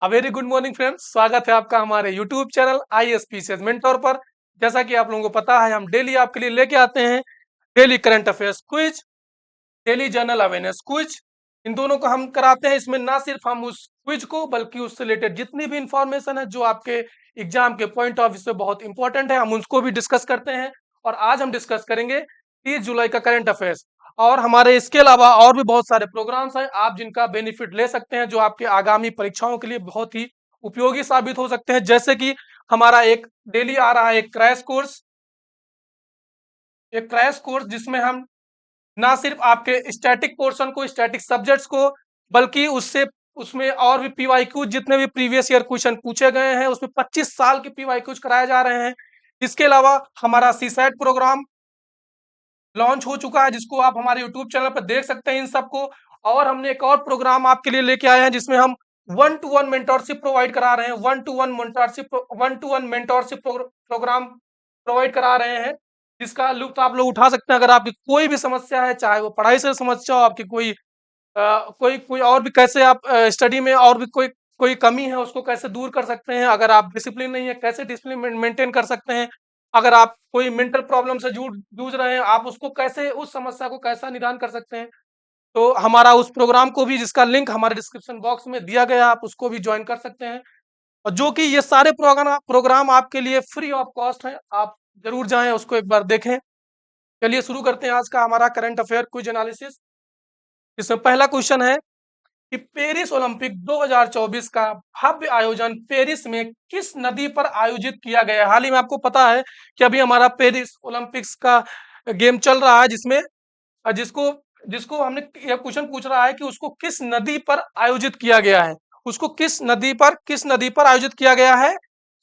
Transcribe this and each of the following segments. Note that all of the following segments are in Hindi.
वेरी गुड मॉर्निंग फ्रेंड्स, स्वागत है आपका हमारे यूट्यूब चैनल ISPCS मेंटोर पर। जैसा कि आप लोगों को पता है, हम डेली आपके लिए लेके आते हैं daily current affairs quiz, daily general awareness quiz. इन दोनों को हम कराते हैं। इसमें ना सिर्फ हम उस क्विज को बल्कि उससे रिलेटेड जितनी भी इंफॉर्मेशन है जो आपके एग्जाम के पॉइंट ऑफ व्यू से बहुत इंपॉर्टेंट है, हम उसको भी डिस्कस करते हैं। और आज हम डिस्कस करेंगे 30 जुलाई का करंट अफेयर्स। और हमारे इसके अलावा और भी बहुत सारे प्रोग्राम्स हैं आप जिनका बेनिफिट ले सकते हैं, जो आपके आगामी परीक्षाओं के लिए बहुत ही उपयोगी साबित हो सकते हैं। जैसे कि हमारा एक डेली आ रहा है एक क्रैश कोर्स जिसमें हम ना सिर्फ आपके स्टैटिक पोर्शन को, स्टैटिक सब्जेक्ट्स को, बल्कि उससे उसमें और भी पीवाईक्यू, जितने भी प्रीवियस ईयर क्वेश्चन पूछे गए हैं उसमें 25 साल के पीवाईक्यूज कराए जा रहे हैं। इसके अलावा हमारा सीसैट प्रोग्राम लॉन्च हो चुका है, जिसको आप हमारे यूट्यूब चैनल पर देख सकते हैं इन सबको। और हमने एक और प्रोग्राम आपके लिए लेके आए हैं जिसमें हम 1-to-1 मेंटोरशिप प्रोवाइड करा रहे हैं। 1-to-1 मेंटोरशिप प्रोग्राम प्रोवाइड करा रहे हैं, जिसका लुत्फ आप लोग उठा सकते हैं। अगर आपकी कोई भी समस्या है, चाहे वो पढ़ाई से समस्या हो, आपकी कोई कोई कोई और भी, कैसे आप स्टडी में और भी कोई कोई कमी है उसको कैसे दूर कर सकते हैं, अगर आप डिसिप्लिन नहीं है कैसे डिसिप्लिन मेंटेन कर सकते हैं, अगर आप कोई मेंटल प्रॉब्लम से जूझ जूझ रहे हैं आप उसको कैसे, उस समस्या को कैसा निदान कर सकते हैं। तो हमारा उस प्रोग्राम को भी, जिसका लिंक हमारे डिस्क्रिप्शन बॉक्स में दिया गया है, आप उसको भी ज्वाइन कर सकते हैं। और जो कि ये सारे प्रोग्राम आपके लिए फ्री ऑफ कॉस्ट है, आप जरूर जाएं उसको एक बार देखें। चलिए शुरू करते हैं आज का हमारा करंट अफेयर क्विज एनालिसिस। इसमें पहला क्वेश्चन है कि पेरिस ओलंपिक 2024 का भव्य आयोजन पेरिस में किस नदी पर आयोजित किया गया? हाल ही में आपको पता है कि अभी हमारा पेरिस ओलंपिक्स का गेम चल रहा है, जिसमें जिसको जिसको हमने, यह क्वेश्चन पूछ रहा है कि उसको किस नदी पर आयोजित किया गया है। उसको किस नदी पर आयोजित किया गया है?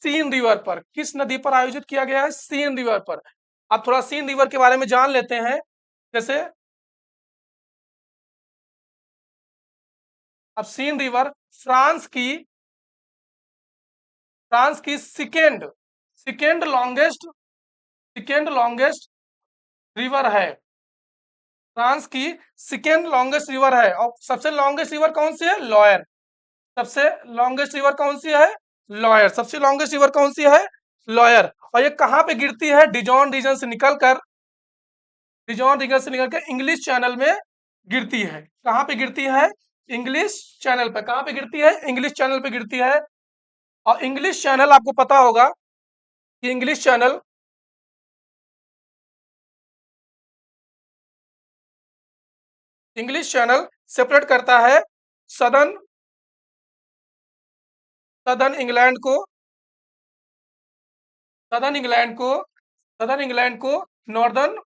सीन रिवर पर। किस नदी पर आयोजित किया गया है? सीन रिवर पर। अब थोड़ा सीन रिवर के बारे में जान लेते हैं। जैसे अब सीन रिवर फ्रांस की फ्रांस की सेकेंड लॉन्गेस्ट रिवर है। फ्रांस की सेकेंड लॉन्गेस्ट रिवर है। और सबसे लॉन्गेस्ट रिवर कौन सी है? लॉयर। सबसे लॉन्गेस्ट रिवर कौन सी है? लॉयर। सबसे लॉन्गेस्ट रिवर कौन सी है? लॉयर। और ये कहाँ पे गिरती है? डिजॉन रीजन से निकलकर इंग्लिश चैनल में गिरती है। कहाँ पे गिरती है? इंग्लिश चैनल पे। कहाँ पे गिरती है? इंग्लिश चैनल पे गिरती है। और इंग्लिश चैनल आपको पता होगा कि इंग्लिश चैनल सेपरेट करता है सदर्न सदर्न इंग्लैंड को सदर्न इंग्लैंड को सदर्न इंग्लैंड को नॉर्दर्न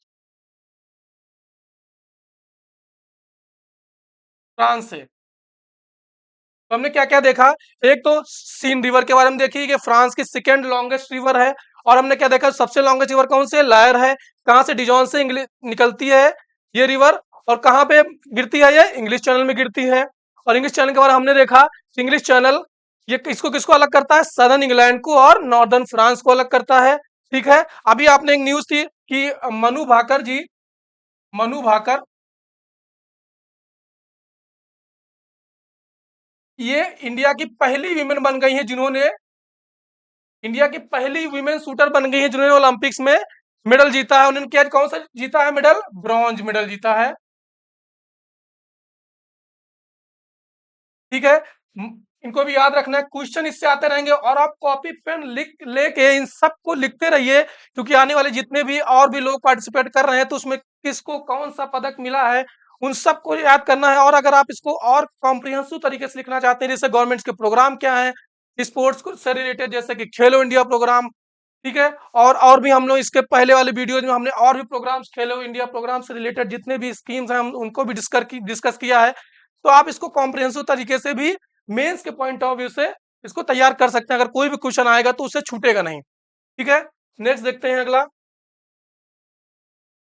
फ्रांस से। तो हमने क्या क्या देखा? एक तो सीन रिवर के बारे में देखी कि फ्रांस की सेकेंड लॉन्गेस्ट रिवर है। और हमने क्या देखा? सबसे लॉन्गेस्ट रिवर कौन सी है? लायर है। कहाँ से? डिजॉन से निकलती है ये रिवर। और कहाँ पे गिरती है? ये इंग्लिश चैनल में गिरती है। और इंग्लिश चैनल के बारे में हमने देखा, इंग्लिश चैनल ये किसको किसको अलग करता है? सदर्न इंग्लैंड को और नॉर्दर्न फ्रांस को अलग करता है। ठीक है। अभी आपने एक न्यूज थी कि मनु भाकर ये इंडिया की पहली वीमेन शूटर बन गई है जिन्होंने ओलंपिक्स में मेडल जीता है। उन्होंने क्या, कौन सा जीता है मेडल? ब्रॉन्ज मेडल जीता है। ठीक है। इनको भी याद रखना है, क्वेश्चन इससे आते रहेंगे और आप कॉपी पेन लिख लेके इन सबको लिखते रहिए, क्योंकि आने वाले जितने भी और भी लोग पार्टिसिपेट कर रहे हैं तो उसमें किसको कौन सा पदक मिला है उन सबको याद करना है। और अगर आप इसको और कॉम्प्रिहेंसिव तरीके से लिखना चाहते हैं, जैसे गवर्नमेंट के प्रोग्राम क्या है स्पोर्ट्स से रिलेटेड, जैसे कि खेलो इंडिया प्रोग्राम, ठीक है। और भी हम लोग इसके पहले वाले वीडियोज में हमने और भी प्रोग्राम्स, खेलो इंडिया प्रोग्राम से रिलेटेड जितने भी स्कीम्स हैं हम उनको भी डिस्कस किया है। तो आप इसको कॉम्प्रिहेंसिव तरीके से भी मेंस के पॉइंट ऑफ व्यू से इसको तैयार कर सकते हैं। अगर कोई भी क्वेश्चन आएगा तो उससे छूटेगा नहीं। ठीक है। नेक्स्ट देखते हैं अगला।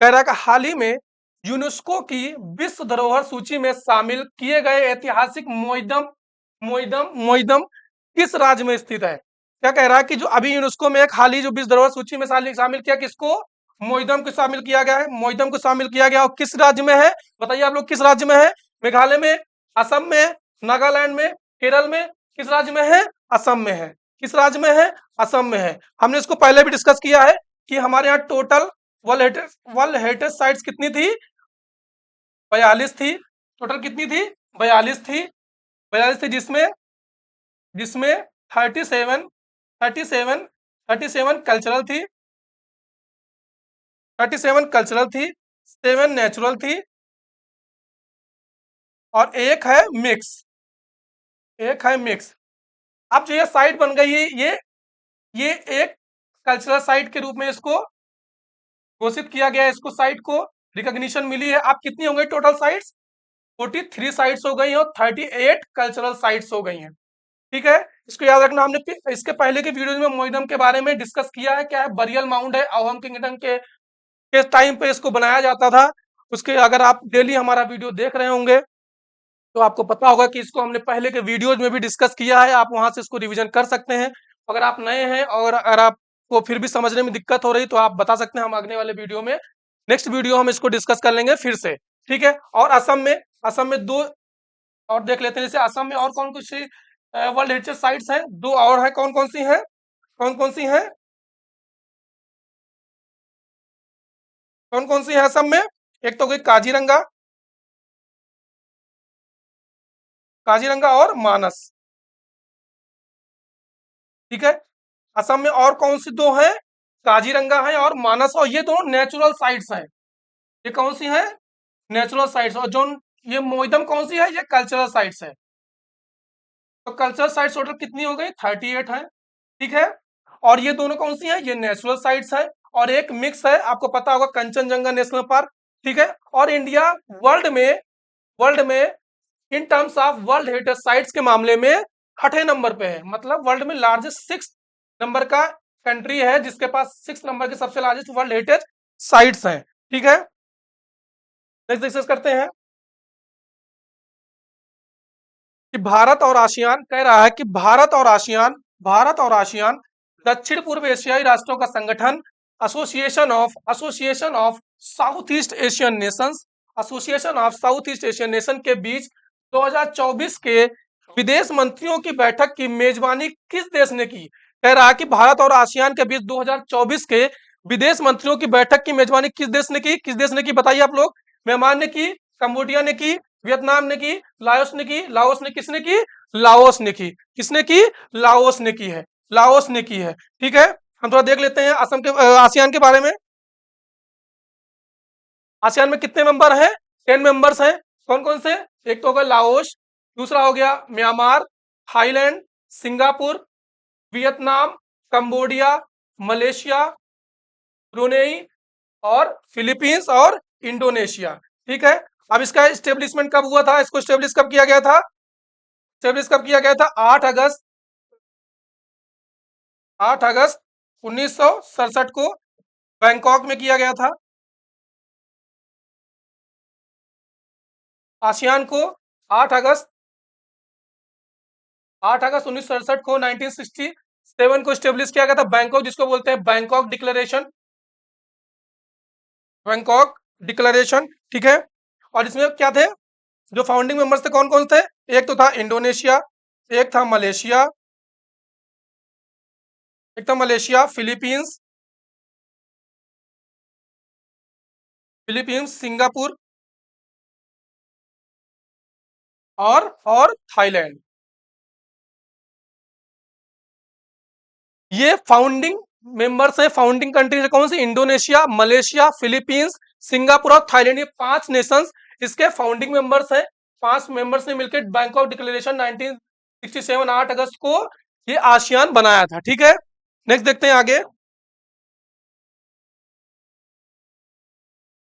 कह रहा है कि हाल ही में यूनेस्को की विश्व धरोहर सूची में शामिल किए गए ऐतिहासिक मोइदम मोइदम किस राज्य में स्थित है? क्या कह रहा है कि जो अभी यूनेस्को में एक हाल ही जो विश्व धरोहर सूची में शामिल किया, किसको? मोइदम को शामिल किया गया है। मोइदम को शामिल किया गया और किस राज्य में है? बताइए आप लोग, किस राज्य में है? मेघालय में, असम में, नागालैंड में, केरल में किस राज्य में है? असम में है। किस राज्य में है? असम में है। हमने इसको पहले भी डिस्कस किया है कि हमारे यहाँ टोटल वर्ल्ड हेरिटेज साइट्स कितनी थी? 42 थी। टोटल कितनी थी? 42 थी। 42 थी, जिसमें जिसमें 37 37 37 कल्चरल थी, 37 कल्चरल थी, 7 नेचुरल थी, और एक है मिक्स। अब जो ये साइट बन गई है, ये एक कल्चरल साइट के रूप में इसको घोषित किया गया है, इसको साइट को रिकॉग्निशन मिली है। अब कितनी हो गई टोटल साइट्स? 43 साइट्स हो गई हैं और 38 कल्चरल साइट्स हो गई हैं। ठीक है, इसको याद रखना। हमने इसके पहले के वीडियो में मोइदम के बारे में डिस्कस किया है। क्या है? बरियल माउंड है, अवम किंगडम के टाइम पे इसको बनाया जाता था। उसके अगर आप डेली हमारा वीडियो देख रहे होंगे तो आपको पता होगा कि इसको हमने पहले के वीडियोज में भी डिस्कस किया है। आप वहां से इसको रिवीजन कर सकते हैं। अगर आप नए हैं और अगर आपको फिर भी समझने में दिक्कत हो रही तो आप बता सकते हैं, हम अगले वाले वीडियो में, नेक्स्ट वीडियो हम इसको डिस्कस कर लेंगे फिर से। ठीक है, और असम में दो और देख लेते हैं। जैसे असम में और कौन कौन सी वर्ल्ड हेरिटेज साइट्स हैं? दो और हैं। कौन कौन सी हैं? कौन कौन सी हैं? कौन कौन सी है असम में? एक तो गई काजीरंगा, काजीरंगा और मानस। ठीक है, असम में और कौन सी दो हैं? काजीरंगा है और मानस, और ये दोनों नेचुरल साइट्स हैं। ये कौन सी है? Natural sites. और जो ये मोइदम कौन सी है? ये कल्चरल साइट्स है। तो कल्चरल साइट्स टोटल कितनी हो गई? 38 है। ठीक है, और ये दोनों कौन सी हैं? ये नेचुरल साइट्स है। और एक मिक्स है, आपको पता होगा, कंचनजंगा नेशनल पार्क। ठीक है, और इंडिया वर्ल्ड में in terms of world heritage sites के मामले में छठे नंबर पे है। मतलब वर्ल्ड में लार्जेस्ट 6 नंबर का कंट्री है, जिसके पास 6 नंबर के सबसे लार्जेस्ट वर्ल्ड हेरिटेज साइट्स हैं। ठीक है, नेक्स्ट डिस्कस करते हैं कि भारत और आसियान, कह रहा है कि भारत और आसियान दक्षिण पूर्व एशियाई राष्ट्रों का संगठन, association of south east Asian Nations, association of south east Asian nation के बीच 2024 के विदेश मंत्रियों की बैठक की मेजबानी किस देश ने की? कह रहा है कि भारत और आसियान के बीच 2024 के विदेश मंत्रियों की बैठक की मेजबानी किस देश ने की? किस देश ने की बताइए आप लोग। म्यांमार ने की, कंबोडिया ने की, वियतनाम ने की, लाओस ने की। लाओस ने किसने की? लाओस ने की। किसने की? लाओस ने की है। लाओस ने की है। ठीक है, हम थोड़ा देख लेते हैं असम के आसियान के बारे में। आसियान में कितने मेंबर हैं? 10 मेंबर्स हैं। कौन कौन से? एक तो होगा लाओस, दूसरा हो गया Myanmar, Thailand, Singapore, Vietnam, Cambodia, Malaysia, Brunei और फिलीपींस और इंडोनेशिया। ठीक है, अब इसका स्टेब्लिशमेंट कब हुआ था? इसको स्टेब्लिश कब किया गया था? स्टेब्लिश कब किया गया था? 8 अगस्त 1967 को बैंकॉक में किया गया था। आसियान को 8 अगस्त 1967 को 1967 को स्टेब्लिश किया गया था बैंकॉक, जिसको बोलते हैं बैंकॉक डिक्लेरेशन। Bangkok declaration. ठीक है, और इसमें क्या थे जो फाउंडिंग मेंबर्स थे? कौन कौन थे? एक तो था इंडोनेशिया, एक था मलेशिया, फिलीपींस, सिंगापुर और थाईलैंड। ये फाउंडिंग मेंबर्स हैं। फाउंडिंग कंट्रीज है कौन सी? इंडोनेशिया, मलेशिया, फिलीपींस, सिंगापुर और थाईलैंड। ये 5 नेशंस इसके फाउंडिंग मेंबर्स हैं। 5 मेंबर्स ने मिलकर बैंकॉक डिक्लेरेशन 1967 8 अगस्त को ये आसियान बनाया था। ठीक है, नेक्स्ट देखते हैं आगे।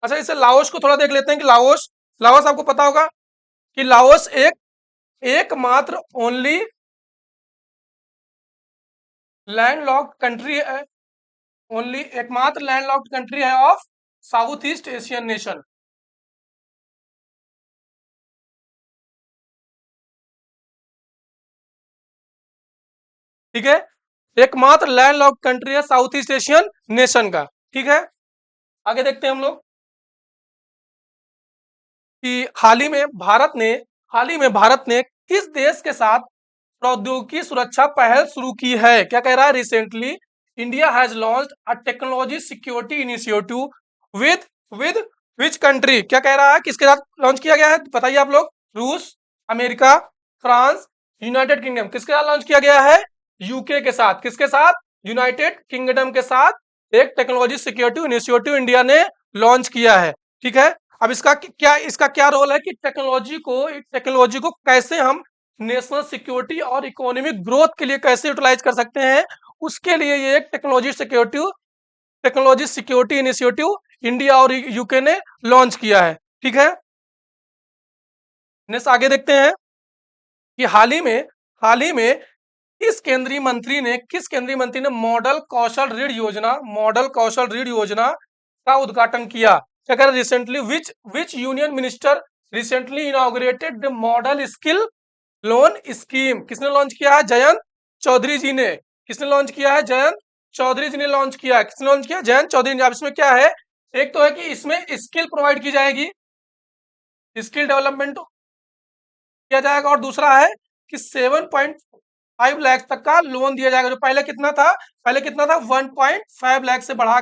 अच्छा, इसे लाओस को थोड़ा देख लेते हैं कि लाओस लाओस आपको पता होगा कि लाओस एकमात्र ओनली लैंडलॉक्ड कंट्री है, ओनली एकमात्र लैंडलॉक्ड कंट्री है of south east Asian nation. ठीक है, एकमात्र लैंडलॉक्ड कंट्री है साउथ ईस्ट एशियन नेशन का। ठीक है, आगे देखते हैं हम लोग कि हाल ही में भारत ने किस देश के साथ प्रौद्योगिकी सुरक्षा पहल शुरू की है। क्या कह रहा है? Recently India has launched a technology security initiative with with which country? क्या कह रहा है? किसके साथ लॉन्च किया गया है? बताइए आप लोग। रूस, अमेरिका, फ्रांस, यूनाइटेड किंगडम। किसके साथ लॉन्च किया गया है? यूके के साथ। किसके साथ? यूनाइटेड किंगडम के साथ एक टेक्नोलॉजी सिक्योरिटी इनिशिएटिव इंडिया ने लॉन्च किया है। ठीक है। अब इसका क्या रोल है कि टेक्नोलॉजी को कैसे हम नेशनल सिक्योरिटी और इकोनॉमिक ग्रोथ के लिए कैसे यूटिलाइज कर सकते हैं, उसके लिए ये एक टेक्नोलॉजी सिक्योरिटी इनिशिएटिव इंडिया और यूके ने लॉन्च किया है। ठीक है। नेक्स्ट आगे देखते हैं कि हाल ही में किस केंद्रीय मंत्री ने मॉडल कौशल ऋण योजना का उद्घाटन किया? क्या कह रहे? Recently which union minister recently inaugurated the model skill loan scheme? किसने लॉन्च किया है? जयंत चौधरी जी ने। किसने लॉन्च किया है? जयंत चौधरी जी ने लॉन्च किया है। किसने लॉन्च किया? जयंत चौधरी ने। अब इसमें क्या है? एक तो है कि इसमें स्किल प्रोवाइड की जाएगी, स्किल डेवलपमेंट किया जाएगा, और दूसरा है कि 7.5 लाख तक का लोन दिया जाएगा। जो पहले कितना था? 1.5 लाख से बढ़ा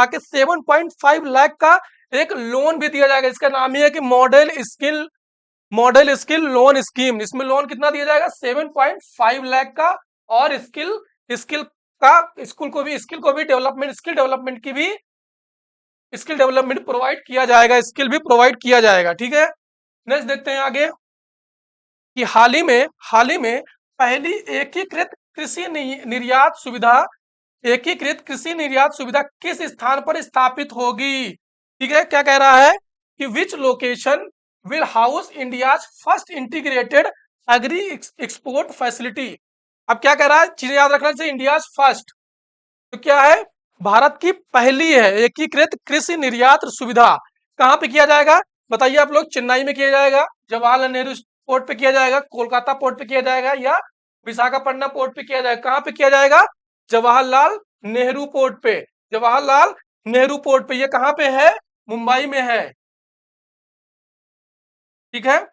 के 7.5 लाख का एक लोन भी दिया जाएगा। इसका नाम ही है कि मॉडल स्किल लोन स्कीम। इसमें लोन कितना दिया जाएगा? 7.5 लाख का। और स्किल को भी डेवलपमेंट प्रोवाइड किया जाएगा, स्किल भी प्रोवाइड किया जाएगा। ठीक है। नेक्स्ट देखते हैं आगे कि हाल ही में पहली एकीकृत कृषि निर्यात सुविधा किस स्थान पर स्थापित होगी? ठीक है। क्या कह रहा है कि विच location will house India's first integrated agree export facility? अब क्या कह रहा है? चीजें याद रखना चाहिए। इंडियाज फर्स्ट तो क्या है? भारत की पहली है एकीकृत कृषि निर्यात सुविधा। कहाँ पे किया जाएगा? बताइए आप लोग। चेन्नई में किया जाएगा, जवाहरलाल नेहरू पोर्ट पे किया जाएगा, कोलकाता पोर्ट पे किया जाएगा, या विशाखापट्टनम पोर्ट पे किया जाएगा? कहाँ पे किया जाएगा? जवाहरलाल नेहरू पोर्ट पे। जवाहरलाल नेहरू पोर्ट पे। ये कहाँ पे है? मुंबई में है। ठीक है।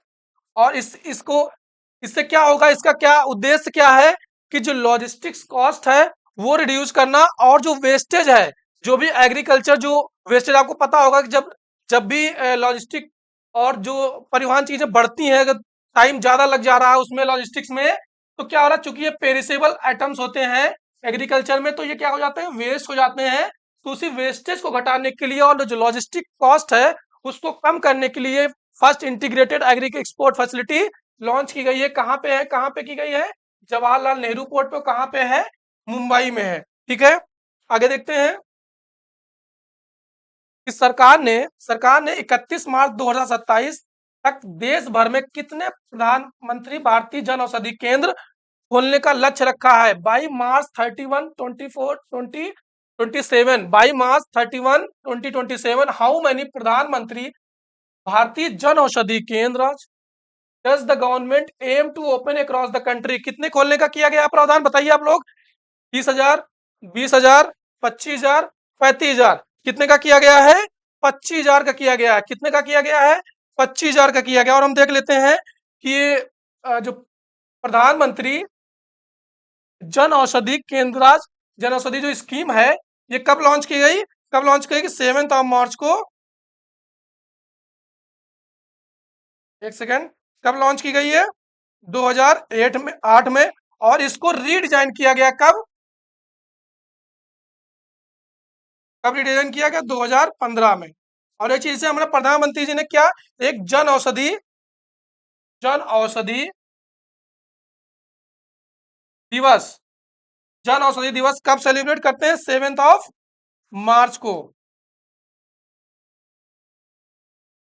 और इससे क्या होगा? इसका क्या उद्देश्य क्या है कि जो लॉजिस्टिक्स कॉस्ट है वो रिड्यूस करना, और जो वेस्टेज है, जो भी एग्रीकल्चर जो वेस्टेज, आपको पता होगा कि जब जब भी लॉजिस्टिक और जो परिवहन चीजें बढ़ती हैं, अगर टाइम ज्यादा लग जा रहा है उसमें लॉजिस्टिक्स में, तो क्या हो रहा है? चूंकि ये पेरिसेबल आइटम्स होते हैं एग्रीकल्चर में, तो ये क्या हो जाते हैं? वेस्ट हो जाते हैं। तो उसी वेस्टेज को घटाने के लिए और जो लॉजिस्टिक कॉस्ट है उसको कम करने के लिए first integrated agree export facility launch की गई है। कहाँ पे है? कहाँ पे की गई है? जवाहरलाल नेहरू पोर्ट पे। कहाँ पे है? मुंबई में है। ठीक है। आगे देखते हैं कि सरकार ने 31 मार्च 2027 तक देश भर में कितने प्रधानमंत्री भारतीय जन औषधि केंद्र खोलने का लक्ष्य रखा है? By March 31 24 2027 by March 31 2027 how many प्रधानमंत्री भारतीय जन औषधि केंद्र does the government aim to open across the country? कितने खोलने का किया गया प्रावधान? बताइए आप लोग। 30,000, 20,000, 25,000, 35,000। कितने का किया गया है? 25,000 का किया गया है। कितने का किया गया है? 25,000 का किया गया। और हम देख लेते हैं कि ये जो प्रधानमंत्री जन औषधि केंद्र जन औषधि जो स्कीम है, ये कब लॉन्च की गई? 7 मार्च को। एक सेकेंड। कब लॉन्च की गई है? 2008 में। और इसको रीडिजाइन किया गया कब? कब रीडिजाइन किया गया? 2015 में। और ये चीज से हमारे प्रधानमंत्री जी ने क्या, एक जन औषधि दिवस जन औषधि दिवस कब सेलिब्रेट करते हैं? 7 मार्च को।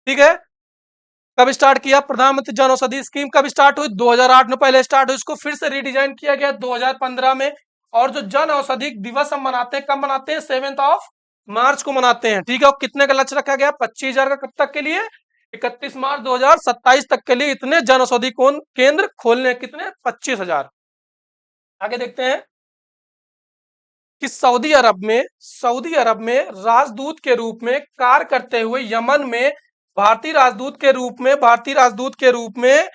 ठीक है। कब स्टार्ट किया? प्रधानमंत्री जन औषधि स्कीम कब स्टार्ट हुई? 2008 में पहले स्टार्ट हुई। इसको फिर से रीडिजाइन किया गया 2015 में। और जो जन औषधि दिवस हम मनाते हैं, कब मनाते हैं? 7 मार्च को मनाते हैं। ठीक है। और कितने का लक्ष्य रखा गया? 25,000 का। कब तक के लिए? 31 मार्च 2027 तक के लिए इतने जन औषधि केंद्र खोलने। कितने? 25,000। आगे देखते हैं कि सऊदी अरब में राजदूत के रूप में कार्य करते हुए यमन में भारतीय राजदूत के रूप में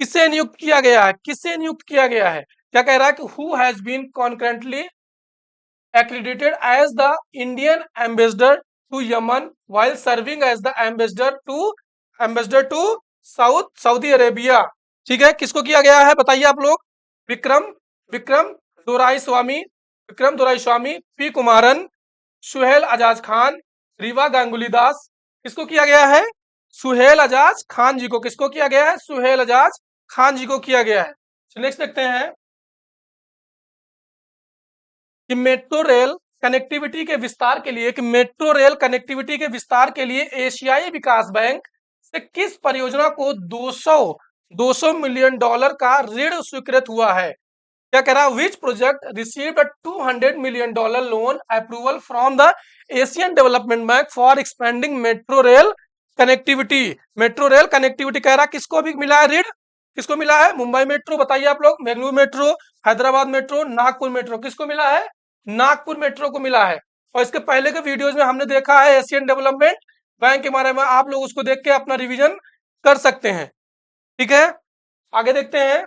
किसे नियुक्त किया गया है, किसे नियुक्त किया गया है? क्या कह रहा है कि who has been concurrently accredited as the Indian ambassador to Yemen while serving as the ambassador to Saudi Arabia। ठीक है, किसको किया गया है बताइए आप लोग? विक्रम विक्रम विक्रम दोराई स्वामी, पी कुमारन, सुहेल आजाज खान, रीवा गांगुली दास। किसको किया गया है? सुहेल आजाज खान जी को। किसको किया गया है? सुहेल आजाज खान जी को किया गया है। नेक्स्ट देखते हैं कि मेट्रो रेल कनेक्टिविटी के विस्तार के लिए एशियाई विकास बैंक से किस परियोजना को 200 मिलियन डॉलर का ऋण स्वीकृत हुआ है? क्या कह रहा है? Which project received a 200 million dollar loan approval from the Asian Development Bank for expanding metro rail connectivity. Metro rail connectivity कह रहा है किसको भी मिला है ऋण? किसको मिला है? मुंबई मेट्रो, बताइए आप लोग। Bengaluru metro, Hyderabad metro, Nagpur metro. किसको मिला है? नागपुर मेट्रो को मिला है। और इसके पहले के वीडियोज में हमने देखा है एशियन डेवलपमेंट बैंक के बारे में, आप लोग उसको देख के अपना रिवीजन कर सकते हैं। ठीक है, आगे देखते हैं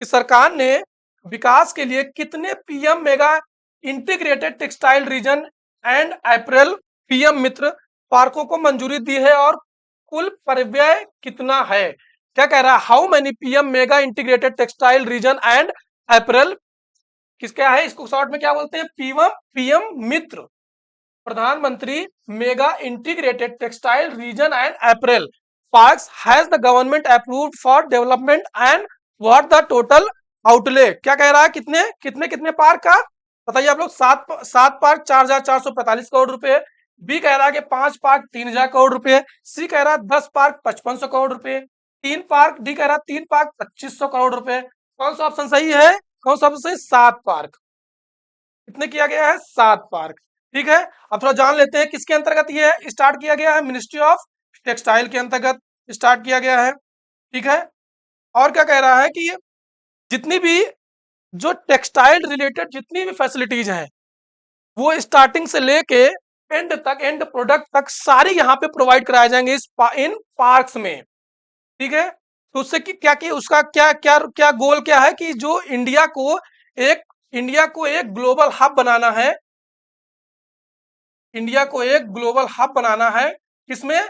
कि सरकार ने विकास के लिए कितने PM mega integrated textile region and apparel PM MITRA पार्कों को मंजूरी दी है और कुल परिव्यय कितना है? क्या कह रहा है? How many PM mega integrated textile region and अप्रैल, किसका है? इसको शॉर्ट में क्या बोलते हैं? पीएम मित्र, प्रधानमंत्री mega integrated textile region and April parks has the government approved for development and what the total outlay. क्या कह रहा है? कितने कितने कितने पार्क का बताइए आप लोग? सात पार्क 4,445 करोड़ रुपए। बी कह रहा है कि 5 पार्क 3,000 करोड़ रुपए। सी कह रहा है 10 पार्क 5,500 करोड़ रुपए। 3 पार्क, डी कह रहा है 3 पार्क 2,500 करोड़ रुपए। कौन सा ऑप्शन सही है? कौन सा ऑप्शन सही? 7 पार्क। कितने किया गया है? 7 पार्क। ठीक है, अब थोड़ा जान लेते हैं किसके अंतर्गत ये स्टार्ट किया गया है। मिनिस्ट्री ऑफ टेक्सटाइल के अंतर्गत स्टार्ट किया गया है। ठीक है, और क्या कह रहा है कि जितनी भी जो टेक्सटाइल रिलेटेड जितनी भी फैसिलिटीज हैं वो स्टार्टिंग से लेके एंड तक, एंड प्रोडक्ट तक सारी यहाँ पे प्रोवाइड कराए जाएंगे इन पार्क्स में। ठीक है, तो उससे क्या कि उसका क्या क्या क्या गोल क्या है कि जो इंडिया को एक ग्लोबल हब बनाना है। इंडिया को एक ग्लोबल हब बनाना है, किसमें?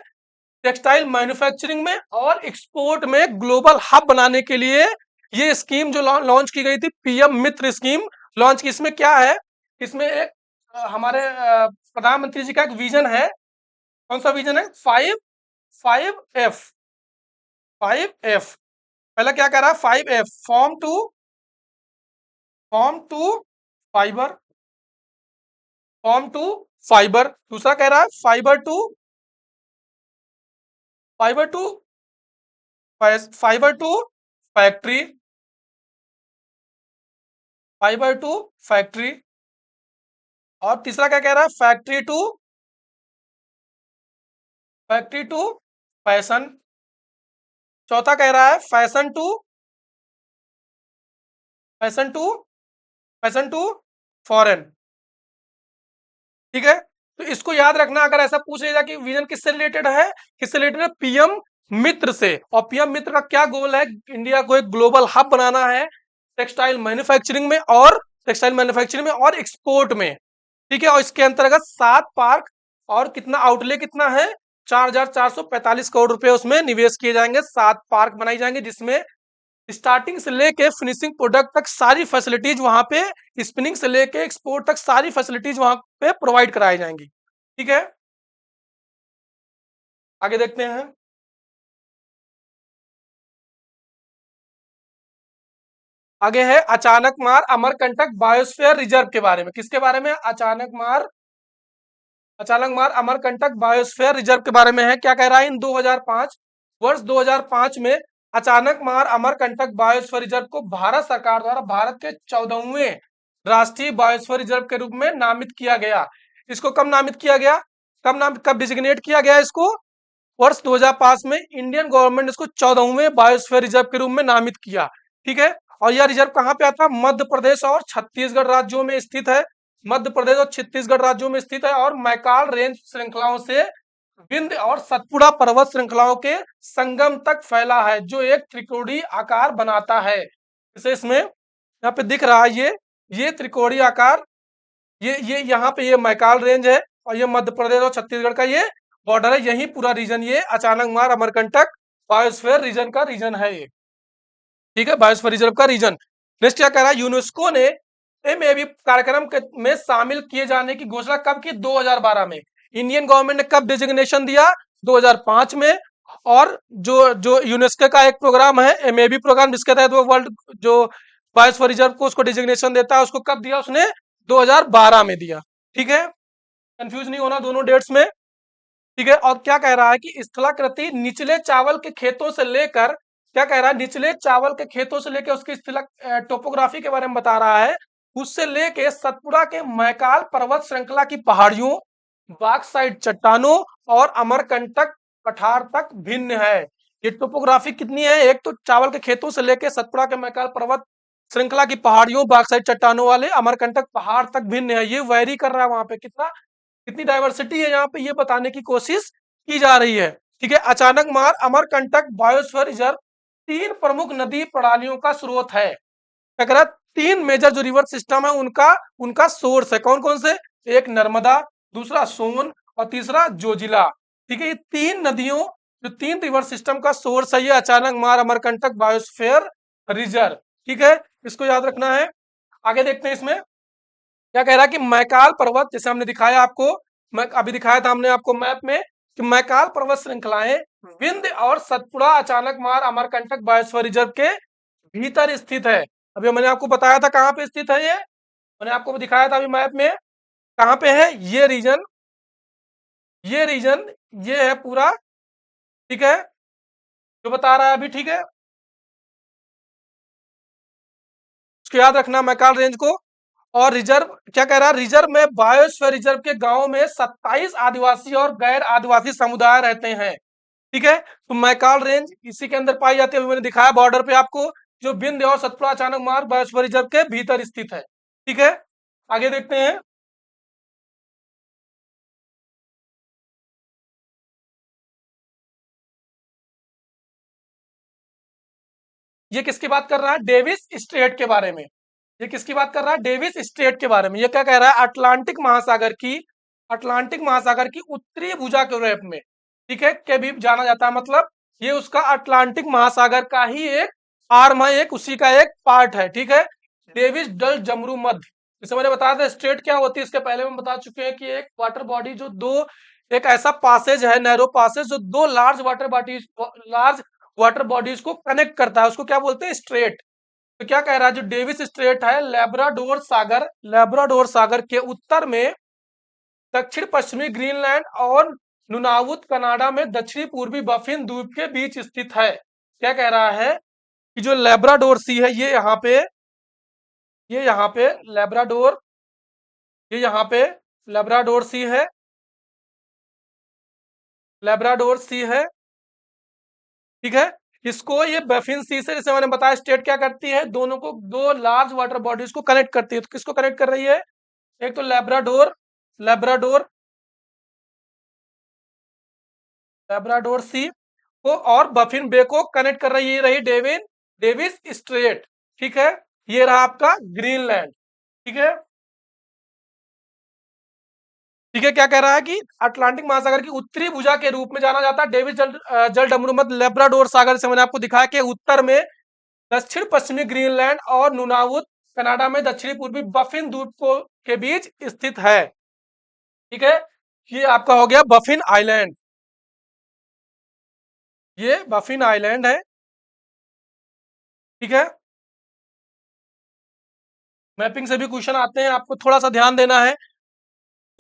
टेक्सटाइल मैन्युफैक्चरिंग में और एक्सपोर्ट में ग्लोबल हब बनाने के लिए ये स्कीम जो लॉन्च की गई थी, पीएम मित्र स्कीम लॉन्च की। इसमें क्या है? इसमें एक हमारे प्रधानमंत्री जी का एक विजन है। कौन सा विजन है? 5F। पहला क्या कह रहा है? 5F, form to fibre. दूसरा कह रहा है फाइबर टू फैक्ट्री, और तीसरा क्या कह रहा है? Factory to fashion. चौथा कह रहा है फैशन टू फॉरेन। ठीक है, तो इसको याद रखना। अगर ऐसा पूछ लिया कि विजन किससे रिलेटेड है, पीएम मित्र से। और पीएम मित्र का क्या गोल है? इंडिया को एक ग्लोबल हब बनाना है टेक्सटाइल मैन्युफैक्चरिंग में और एक्सपोर्ट में। ठीक है, और इसके अंतर्गत 7 पार्क और कितना आउटले कितना है? 4,445 करोड़ रुपए उसमें निवेश किए जाएंगे। 7 पार्क बनाई जाएंगे जिसमें स्टार्टिंग से लेके फिनिशिंग प्रोडक्ट तक सारी फैसिलिटीज वहां पे, स्पिनिंग से लेके एक्सपोर्ट तक सारी फैसिलिटीज वहां पे प्रोवाइड कराई जाएंगी। ठीक है, आगे देखते हैं। आगे है अचानकमार अमरकंटक बायोस्फीयर रिजर्व के बारे में। किसके बारे में? अचानकमार अमरकंटक बायोस्फीयर रिजर्व के बारे में है। क्या कह रहा है? इन वर्ष 2005 में अचानकमार अमरकंटक बायोस्फीयर रिजर्व को भारत सरकार द्वारा भारत के 14वें राष्ट्रीय बायोस्फीयर रिजर्व के रूप में नामित किया गया। इसको कब नामित किया गया? कब डिजिग्नेट किया गया इसको? वर्ष 2005 में इंडियन गवर्नमेंट इसको 14वें बायोस्फीयर रिजर्व के रूप में नामित किया। ठीक है, और यह रिजर्व कहाँ पे आता है? मध्य प्रदेश और छत्तीसगढ़ राज्यों में स्थित है। मध्य प्रदेश और छत्तीसगढ़ राज्यों में स्थित है और मैकाल रेंज श्रृंखलाओं से विंध्य और सतपुड़ा पर्वत श्रृंखलाओं के संगम तक फैला है, जो एक त्रिकोणीय आकार बनाता है। जैसे इसमें यहाँ पे दिख रहा है ये त्रिकोणीय आकार, ये यहाँ पे ये मैकाल रेंज है और ये मध्य प्रदेश और छत्तीसगढ़ का ये बॉर्डर है। यही पूरा रीजन ये अचानक मार अमरकंटक बायोस्फीयर रीजन का रीजन है ये, ठीक है, बायोस्फीयर रिजर्व का रीजन। नेक्स्ट क्या कह रहा है, यूनेस्को ने एमएबी कार्यक्रम में शामिल किए जाने की घोषणा कब की? 2012 में। इंडियन गवर्नमेंट ने कब डिजिग्नेशन दिया? 2005 में। और जो जो यूनेस्को का एक प्रोग्राम है एमएबी प्रोग्राम, जिसके तहत वो वर्ल्ड जो बायोस्फीयर रिजर्व को उसको डिजिग्नेशन देता है, उसको कब दिया उसने? 2012 में दिया, ठीक है, कंफ्यूज नहीं होना दोनों डेट्स में, ठीक है। और क्या कह रहा है कि स्थलाकृति निचले चावल के खेतों से लेकर, क्या कह रहा है, निचले चावल के खेतों से लेकर उसकी टोपोग्राफी के बारे में बता रहा है, उससे लेके सतपुड़ा के मैकाल पर्वत श्रृंखला की पहाड़ियों, बॉक्साइट चट्टानों और अमरकंटक पठार तक भिन्न है। ये टोपोग्राफी कितनी है? एक तो चावल के खेतों से लेके सतपुड़ा के मैकाल पर्वत श्रृंखला की पहाड़ियों, बॉक्साइट चट्टानों वाले अमरकंटक पहाड़ तक भिन्न है। ये वैरी कर रहा है वहां पे, कितना कितनी डाइवर्सिटी है यहाँ पे, ये बताने की कोशिश की जा रही है, ठीक है। अचानक मार अमरकंटक बायोस्फीयर रिजर्व 3 प्रमुख नदी प्रणालियों का स्रोत है। क्या कह रहा है? 3 मेजर जो रिवर सिस्टम है उनका उनका सोर्स है। कौन कौन से? एक नर्मदा, दूसरा सोन और तीसरा जोजिला, ठीक है। ये 3 नदियों, जो 3 रिवर सिस्टम का सोर्स है, ये अचानक मार अमरकंटक बायोस्फीयर रिजर्व, ठीक है, इसको याद रखना है। आगे देखते हैं इसमें क्या कह रहा है कि मैकाल पर्वत, जैसे हमने दिखाया आपको, मैं अभी दिखाया था हमने आपको मैप में कि मैकाल पर्वत श्रृंखलाएं विंध्य और सतपुड़ा अचानक मार अमरकंटक बायोस्फीयर रिजर्व के भीतर स्थित है। अभी मैंने आपको बताया था कहाँ पे स्थित है, ये मैंने आपको दिखाया था अभी मैप में, कहाँ पे है ये रीजन, ये रीजन ये है पूरा, ठीक है, जो बता रहा है अभी, ठीक है, इसको याद रखना मैकाल रेंज को। और रिजर्व क्या कह रहा है, रिजर्व में बायोस्फीयर रिजर्व के गांव में 27 आदिवासी और गैर आदिवासी समुदाय रहते हैं, ठीक है। तो मैकाल रेंज इसी के अंदर पाई जाती है, अभी मैंने दिखाया बॉर्डर पे आपको, जो विंध्य और सतपुड़ा अचानक मार्ग बायोस्फीयर रिजर्व के भीतर स्थित है, ठीक है। आगे देखते हैं, ये किसकी बात कर रहा है? डेविस स्ट्रेट के बारे में। ये किसकी बात कर रहा है? डेविस स्ट्रेट के बारे में। ये क्या कह रहा है? अटलांटिक महासागर की उत्तरी भुजा के रूप में, ठीक है, के भी जाना जाता है। मतलब ये उसका अटलांटिक महासागर का ही एक आर्म है, एक उसी का एक पार्ट है, ठीक है। डेविस डल जमरू मध्य, जैसे मैंने बताया था स्ट्रेट क्या होती है, इसके पहले हम बता चुके हैं कि एक वाटर बॉडी जो दो, एक ऐसा पासेज है, नैरो पासेज, जो दो लार्ज वाटर बॉडीज को कनेक्ट करता है, उसको क्या बोलते हैं? स्ट्रेट। तो क्या कह रहा है, जो डेविस स्ट्रेट है लैब्राडोर सागर के उत्तर में, दक्षिण पश्चिमी ग्रीनलैंड और नुनावुत कनाडा में दक्षिणी पूर्वी बफिन द्वीप के बीच स्थित है। क्या कह रहा है कि जो लैब्राडोर सी है, ये यहाँ पे लैब्राडोर, ये यहाँ पे लैब्राडोर सी है, लैब्राडोर सी है, ठीक है। इसको ये बफिन सी से, जैसे मैंने बताया, स्टेट क्या करती है, दोनों को, दो लार्ज वाटर बॉडीज को कनेक्ट करती है। तो किसको कनेक्ट कर रही है? एक तो लैब्राडोर लैब्राडोर लैब्राडोर सी को और बफिन बे को कनेक्ट कर रही है, ये रही डेविस स्ट्रेट, ठीक है। ये रहा आपका ग्रीनलैंड, ठीक है, ठीक है। क्या कह रहा है कि अटलांटिक महासागर की उत्तरी भुजा के रूप में जाना जाता है डेविस जल डमरूमत लैब्राडोर सागर से मैंने आपको दिखाया कि उत्तर में दक्षिण पश्चिमी ग्रीनलैंड और नुनावुत कनाडा में दक्षिणी पूर्वी बफिन द्वीप को के बीच स्थित है, ठीक है। ये आपका हो गया बफिन आइलैंड, ये बफिन आइलैंड है, ठीक है। मैपिंग से भी क्वेश्चन आते हैं, आपको थोड़ा सा ध्यान देना है,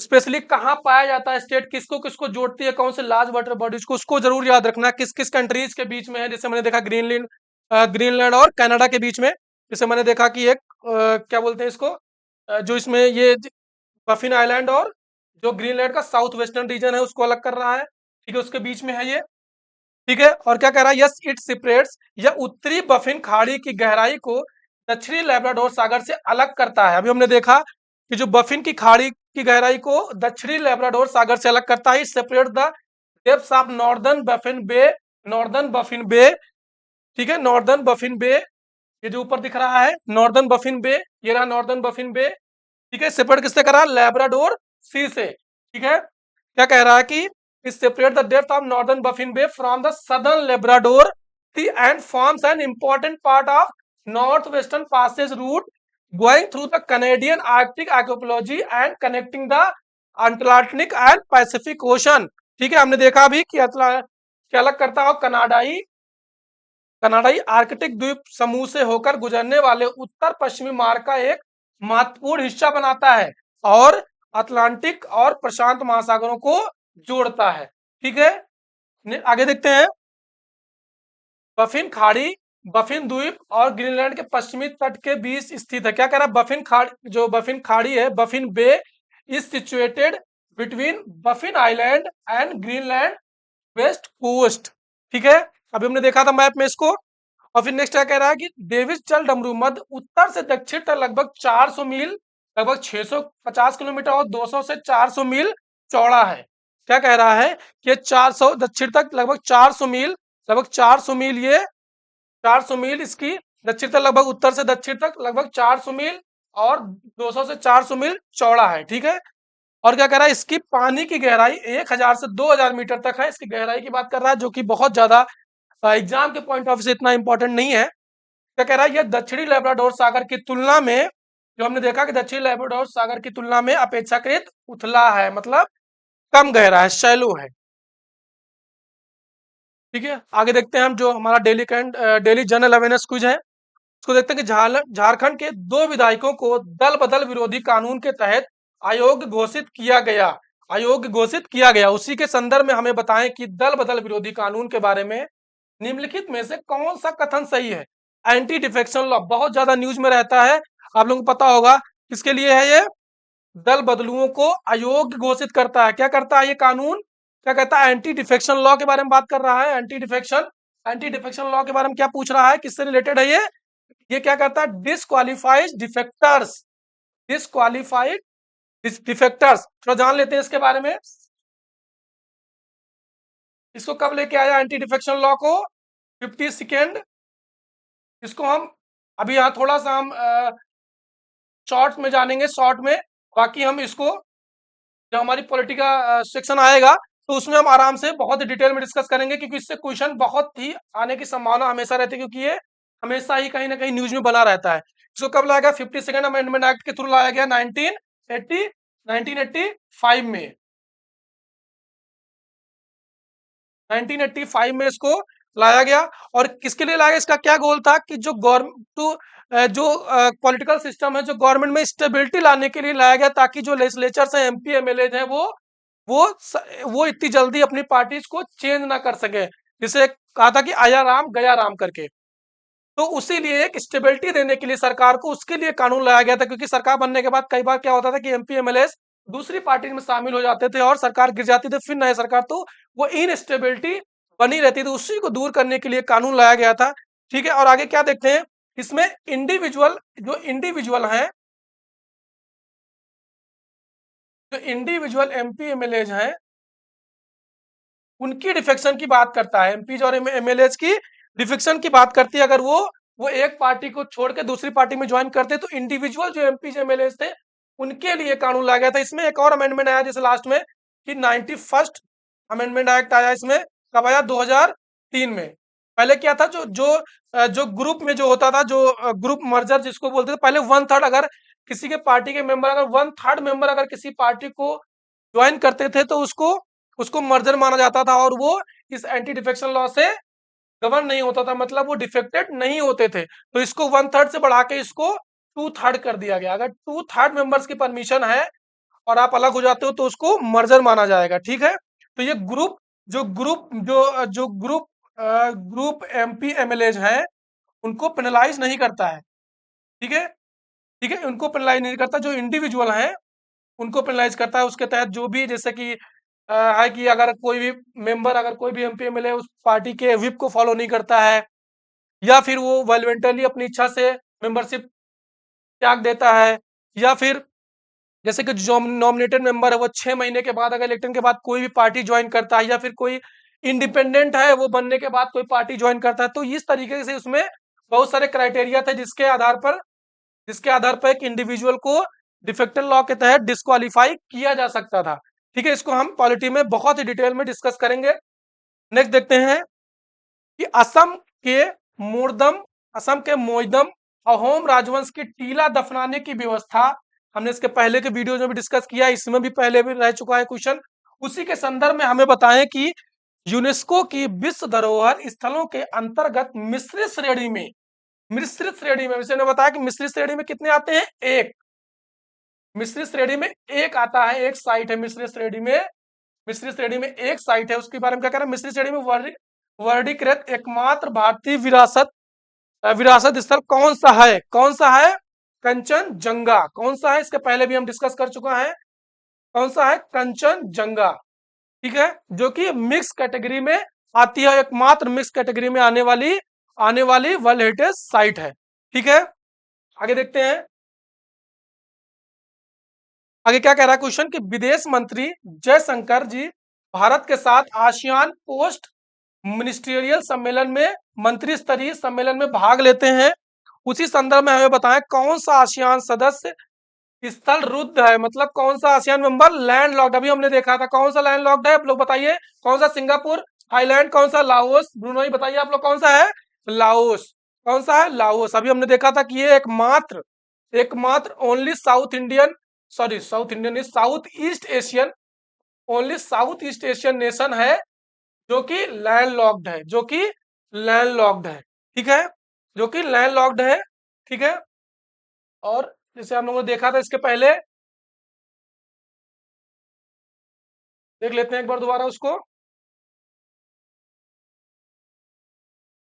स्पेशली कहाँ पाया जाता है स्टेट, किसको किसको जोड़ती है, कौन से लार्ज वाटर बॉडीज को, उसको जरूर याद रखना, किस किस कंट्रीज के बीच में है। जैसे मैंने देखा ग्रीनलैंड और कनाडा के बीच में, जैसे मैंने देखा कि एक क्या बोलते हैं इसको, जो इसमें ये बफिन आइलैंड और जो ग्रीनलैंड का साउथ वेस्टर्न रीजन है उसको अलग कर रहा है, ठीक है, उसके बीच में है ये, ठीक है। और क्या कह रहा है, यस इट सेपरेट्स, यह उत्तरी बफिन खाड़ी की गहराई को दक्षिणी लैब्राडोर सागर से अलग करता है। अभी हमने देखा कि जो बफिन की खाड़ी की गहराई को दक्षिणी लैब्राडोर सागर से अलग करता है, separate the depth of northern Baffin Bay, northern Baffin Bay, ठीक है, नॉर्दर्न बफिन बे, ये जो ऊपर दिख रहा है नॉर्दर्न बफिन बे, ये रहा नॉर्दर्न बफिन बे, ठीक है। सेपरेट किससे करा? लैब्राडोर सी से, ठीक है। क्या कह रहा है कि separate the depth of northern Baffin Bay from the southern Labrador Sea and forms an important part of North Western Passage route going through the Canadian Arctic archipelago and connecting the Atlantic and Pacific Ocean, ठीक है। हमने देखा अभी कि क्या अलग करता है कनाडाई, कनाडाई आर्कटिक द्वीप समूह से होकर गुजरने वाले उत्तर पश्चिमी मार्ग का एक महत्वपूर्ण हिस्सा बनाता है और अटलांटिक और प्रशांत महासागरों को जोड़ता है, ठीक है। आगे देखते हैं। बफिन खाड़ी, बफिन द्वीप और ग्रीनलैंड के पश्चिमी तट के बीच स्थित है। क्या कह रहा है? बफिन खाड़ी, जो बफिन खाड़ी है, Baffin bay is situated between Baffin island and Greenland west coast, ठीक है। अभी हमने देखा था मैप में इसको। और फिर नेक्स्ट क्या कह रहा है कि डेविस चल डमरू मध्य उत्तर से दक्षिण तक लगभग 400 मील, लगभग 650 किलोमीटर और 200 से 400 मील चौड़ा है। क्या कह रहा है कि 400 दक्षिण तक लगभग 400 मील, लगभग 400 मील, ये 400 मील इसकी दक्षिण तक, लगभग उत्तर से दक्षिण तक लगभग 400 मील और 200 से 400 मील चौड़ा है, ठीक है। और क्या कह रहा है? इसकी पानी की गहराई 1000 से 2000 मीटर तक है। इसकी गहराई की बात कर रहा है, जो कि बहुत ज्यादा एग्जाम के पॉइंट ऑफ व्यू से इतना इंपॉर्टेंट नहीं है। क्या कह रहा है? यह दक्षिणी लैब्राडोर सागर की तुलना में, जो हमने देखा कि दक्षिणी लैब्राडोर सागर की तुलना में अपेक्षाकृत उथला है, मतलब कम गहरा है, शैलो है, ठीक है। आगे देखते हैं हम, जो हमारा डेली जनरल अवेयरनेस क्विज है, उसको देखते हैं कि झारखंड के 2 विधायकों को दल बदल विरोधी कानून के तहत अयोग्य घोषित किया गया, अयोग्य घोषित किया गया। उसी के संदर्भ में हमें बताएं कि दल बदल विरोधी कानून के बारे में निम्नलिखित में से कौन सा कथन सही है? एंटी डिफेक्शन लॉ बहुत ज्यादा न्यूज में रहता है, आप लोगों को पता होगा किसके लिए है ये? दल बदलुओं को अयोग्य घोषित करता है। क्या करता है ये कानून? क्या कहता है? एंटी डिफेक्शन लॉ के बारे में बात कर रहा है। एंटी डिफेक्शन लॉ के बारे में क्या पूछ रहा है, किससे रिलेटेड है ये क्या कहता है? डिसक्वालीफाइज डिफेक्टर्स, डिसक्वालीफाइड डिफेक्टर्स। थोड़ा जान लेते हैं इसके बारे में। इसको कब लेके आया एंटी डिफेक्शन लॉ को? 52nd। इसको हम अभी यहाँ थोड़ा सा हम शॉर्ट में जानेंगे, शॉर्ट में। बाकी हम इसको जब हमारी पॉलिटिका सेक्शन आएगा तो उसमें हम आराम से बहुत डिटेल में डिस्कस करेंगे, क्योंकि इससे क्वेश्चन बहुत ही आने की संभावना हमेशा रहती है, क्योंकि ये हमेशा ही कहीं ना कहीं न्यूज में बना रहता है। इसको कब लाया गया? 52nd अमेंडमेंट एक्ट के थ्रू लाया गया 1985 में। 1985 में इसको लाया गया। और किसके लिए लाया गया? इसका क्या गोल था कि जो गवर्नमेंट, जो पॉलिटिकल सिस्टम है, जो गवर्नमेंट में स्टेबिलिटी लाने के लिए लाया गया, ताकि जो लेजिस्लेचर्स हैं, एमपी एमएलए हैं, वो इतनी जल्दी अपनी पार्टीज को चेंज ना कर सके, जिसे कहा था कि आया राम गया राम करके। तो उसी लिए एक स्टेबिलिटी देने के लिए सरकार को, उसके लिए कानून लाया गया था। क्योंकि सरकार बनने के बाद कई बार क्या होता था कि एमपी एमएलए दूसरी पार्टी में शामिल हो जाते थे और सरकार गिर जाती थी, फिर नई सरकार, तो वो इनस्टेबिलिटी बनी रहती थी। उसी को दूर करने के लिए कानून लाया गया था, ठीक है। और आगे क्या देखते हैं इसमें? जो इंडिविजुअल एमपी एमएलए हैं, उनकी डिफेक्शन की बात करता है। एमपी और एमएलए की डिफेक्शन की बात करती है। अगर वो एक पार्टी को छोड़ के दूसरी पार्टी में ज्वाइन करते, तो इंडिविजुअल जो एमपी एमएलए थे, उनके लिए कानून लाया गया था। इसमें एक और अमेंडमेंट आया जैसे लास्ट में, कि 91st अमेंडमेंट एक्ट आया इसमें। कब आया? 2003 में। पहले क्या था? जो ग्रुप में जो होता था, जो ग्रुप मर्जर जिसको बोलते थे, पहले 1/3, अगर किसी के पार्टी के मेंबर, अगर 1/3 मेंबर अगर किसी पार्टी को ज्वाइन करते थे, तो उसको उसको मर्जर माना जाता था, और वो इस एंटी डिफेक्शन लॉ से गवर्न नहीं होता था, मतलब वो डिफेक्टेड नहीं होते थे। तो इसको 1/3 से बढ़ा के इसको 2/3 कर दिया गया। अगर 2/3 मेंबर्स की परमिशन है और आप अलग हो जाते हो, तो उसको मर्जर माना जाएगा, ठीक है। तो ये ग्रुप जो ग्रुप जो जो ग्रुप ग्रुप एमपी एमएलए हैं, उनको पेनलाइज नहीं करता है, ठीक है, ठीक है। उनको पेनलाइज नहीं करता। जो इंडिविजुअल हैं उनको पेनलाइज करता है। उसके तहत जो भी, जैसे कि है कि अगर कोई भी मेंबर, अगर कोई भी एमपी एमएलए उस पार्टी के व्हिप को फॉलो नहीं करता है, या फिर वो वॉलंटरली अपनी इच्छा से मेंबरशिप त्याग देता है, या फिर जैसे कि जो नॉमिनेटेड मेंबर है वो 6 महीने के बाद अगर इलेक्शन के बाद कोई भी पार्टी ज्वाइन करता है, या फिर कोई इंडिपेंडेंट है वो बनने के बाद कोई पार्टी ज्वाइन करता है, तो इस तरीके से उसमें बहुत सारे क्राइटेरिया थे जिसके आधार पर एक इंडिविजुअल को डिफेक्टेड लॉ के तहत डिस्क्वालीफाई किया जा सकता था। ठीक है, इसको हम पॉलिटी में बहुत ही डिटेल में डिस्कस करेंगे। नेक्स्ट देखते हैं कि के मोरदम असम के मोइदम अहोम राजवंश की टीला दफनाने की व्यवस्था, हमने इसके पहले के वीडियो में भी डिस्कस किया, इसमें भी पहले भी रह चुका है क्वेश्चन। उसी के संदर्भ में हमें बताएं कि यूनेस्को की विश्व धरोहर स्थलों के अंतर्गत मिश्रित श्रेणी में ने बताया कि मिश्रित श्रेणी में कितने आते हैं, एक। मिश्रित श्रेणी में एक आता है, एक साइट है मिश्रित श्रेणी में एक साइट है। उसके बारे में क्या कह रहा है, मिश्रित श्रेणी में वर्गीकृत एकमात्र भारतीय विरासत स्थल कौन सा है, कंचनजंगा। कौन सा है, इसके पहले भी हम डिस्कस कर चुका है, कौन सा है, कंचनजंगा। ठीक है, जो कि मिक्स कैटेगरी में आती है, एकमात्र मिक्स कैटेगरी में आने वाली वर्ल्ड हेरिटेज साइट है। ठीक है, आगे देखते हैं, आगे क्या कह रहा है क्वेश्चन कि विदेश मंत्री जयशंकर जी भारत के साथ आसियान पोस्ट मिनिस्ट्रियल सम्मेलन में मंत्री स्तरीय सम्मेलन में भाग लेते हैं। उसी संदर्भ में हमें बताएं कौन सा आसियान सदस्य स्थल रुद्ध है, मतलब कौन सा आसियान मेंबर लैंड लॉक्ड, अभी हमने देखा था कौन सा लैंड लॉक्ड है, आप लोग बताइए कौन सा, सिंगापुर, थाईलैंड, कौन सा लाओस, ब्रुनोई, बताइए आप लोग कौन सा है, लाओस। कौन सा है, लाओस। अभी हमने देखा था कि ये एकमात्र only south east Asian, only south east Asian nation है जो कि लैंड लॉक्ड है। ठीक है, जो कि लैंड लॉक्ड है। ठीक है, और जैसे हम लोगों ने देखा था इसके पहले, देख लेते हैं एक बार दोबारा उसको।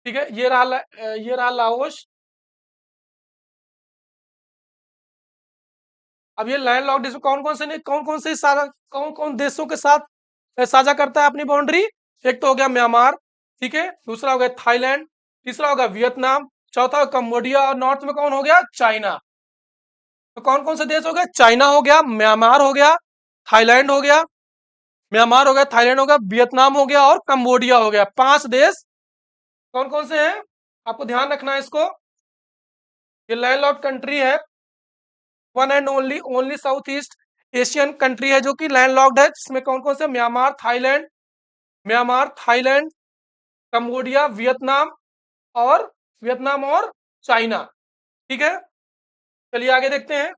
ठीक है, ये रहा लाओस। अब ये लैंड लॉक्ड इसमें कौन कौन देशों के साथ साझा करता है अपनी बाउंड्री। एक तो हो गया म्यांमार, ठीक है, दूसरा हो गया थाईलैंड, तीसरा हो गया वियतनाम, चौथा कंबोडिया, और नॉर्थ में कौन हो गया, चाइना। तो कौन कौन से देश हो गए, चाइना हो गया, म्यांमार हो गया, थाईलैंड हो गया, थाईलैंड हो गया, वियतनाम हो गया और कंबोडिया हो गया। 5 देश कौन कौन से हैं, आपको ध्यान रखना है इसको। ये लैंड लॉक्ड कंट्री है, one and only south east Asian country है जो कि लैंड लॉक्ड है, जिसमें कौन कौन से, म्यांमार, थाईलैंड, कंबोडिया, वियतनाम और चाइना। ठीक है, चलिए आगे देखते हैं।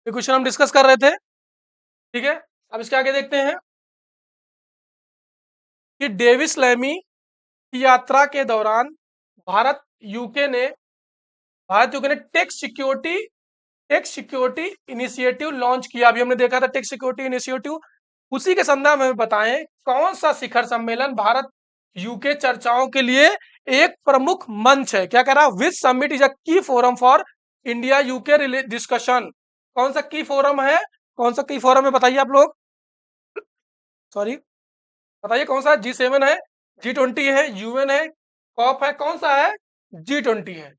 ये क्वेश्चन हम डिस्कस कर रहे थे। ठीक है, अब इसके आगे देखते हैं कि डेविस लैमी की यात्रा के दौरान भारत यूके ने टेक्स सिक्योरिटी इनिशिएटिव लॉन्च किया। अभी हमने देखा था टेक्स सिक्योरिटी इनिशिएटिव। उसी के संदर्भ में बताएं कौन सा शिखर सम्मेलन भारत यूके चर्चाओं के लिए एक प्रमुख मंच है। क्या कह रहा है, विच समिट इज अ की forum for India UK discussion. कौन सा की फोरम है, बताइए आप लोग, सॉरी, बताइए कौन सा है, G7 है, G20 है, UN है, कॉप है, कौन सा है, G20 है।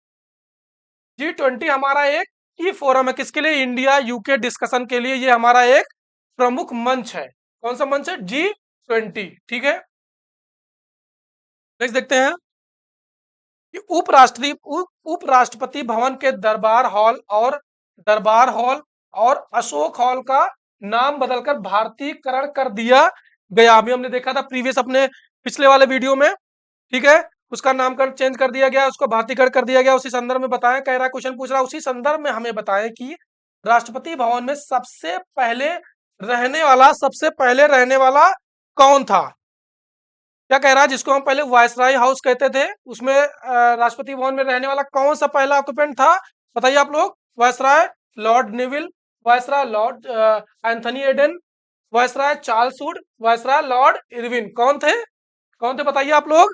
G20 हमारा एक की फोरम है, किसके लिए, इंडिया यूके डिस्कशन के लिए ये हमारा एक प्रमुख मंच है। कौन सा मंच है, G20। ठीक है, नेक्स्ट देखते हैं कि उपराष्ट्रपति भवन के दरबार हॉल और अशोक हॉल का नाम बदलकर भारतीयकरण कर दिया गया। अभी हमने देखा था प्रीवियस अपने पिछले वाले वीडियो में। ठीक है, उसका नामकरण चेंज कर दिया गया, उसको भारतीयकरण कर दिया गया। उसी संदर्भ में बताएं, कह रहा है क्वेश्चन पूछ रहा है, उसी संदर्भ में हमें बताएं कि राष्ट्रपति भवन में सबसे पहले रहने वाला कौन था। क्या कह रहा है, जिसको हम पहले वायसराय हाउस कहते थे, उसमें राष्ट्रपति भवन में रहने वाला कौन सा पहला ऑक्यूपेंट था, बताइए आप लोग। Viceroy lord Neville, viceroy lord Anthony Eden, viceroy Charles Wood, viceroy lord Irwin. कौन थे बताइए आप लोग,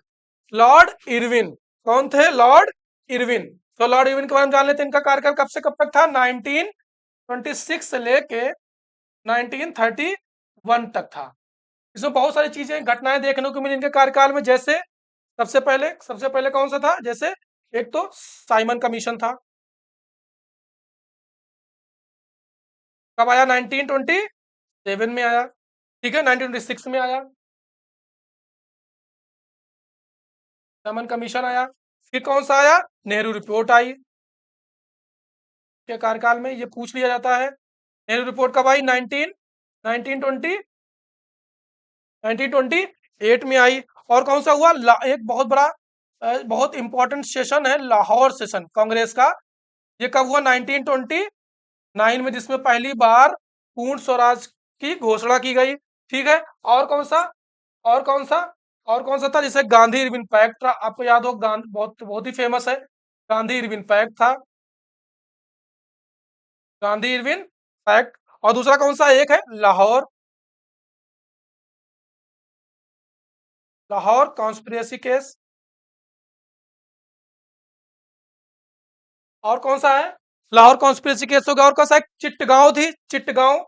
लॉर्ड इरविन। कौन थे, लॉर्ड इरविन। तो लॉर्ड इरविन के बारे में जान लेते हैं, इनका कार्यकाल कब से कब तक था, 1926 से लेके 1931 तक था। इसमें बहुत सारी चीजें घटनाएं देखने को मिली इनके कार्यकाल में, जैसे सबसे पहले कौन सा था, जैसे एक तो साइमन कमीशन था, कब आया, 1927 में आया, ठीक है, 1926 में आया साइमन कमीशन आया। फिर कौन सा आया, नेहरू रिपोर्ट आई के कार्यकाल में, ये पूछ लिया जाता है। नेहरू रिपोर्ट कब आई, 1920 1928 में आई। और कौन सा हुआ, एक बहुत बड़ा बहुत इंपॉर्टेंट सेशन है लाहौर सेशन कांग्रेस का, ये कब हुआ, 1929 में, जिसमें पहली बार पूर्ण स्वराज की घोषणा की गई, ठीक है। और कौन सा और कौन सा और कौन सा था, जैसे गांधी इरविन पैक्ट, आपको याद हो, बहुत बहुत ही फेमस है, गांधी इरविन पैक्ट था, गांधी इरविन पैक्ट। और दूसरा कौन सा एक है, लाहौर लाहौर कॉन्स्पिरेसी केस। और कौन सा है, लाहौर कॉन्स्पिरेसी केस हो गया। और कौन सा, एक चिट्टगांव थी, चिट्टगांव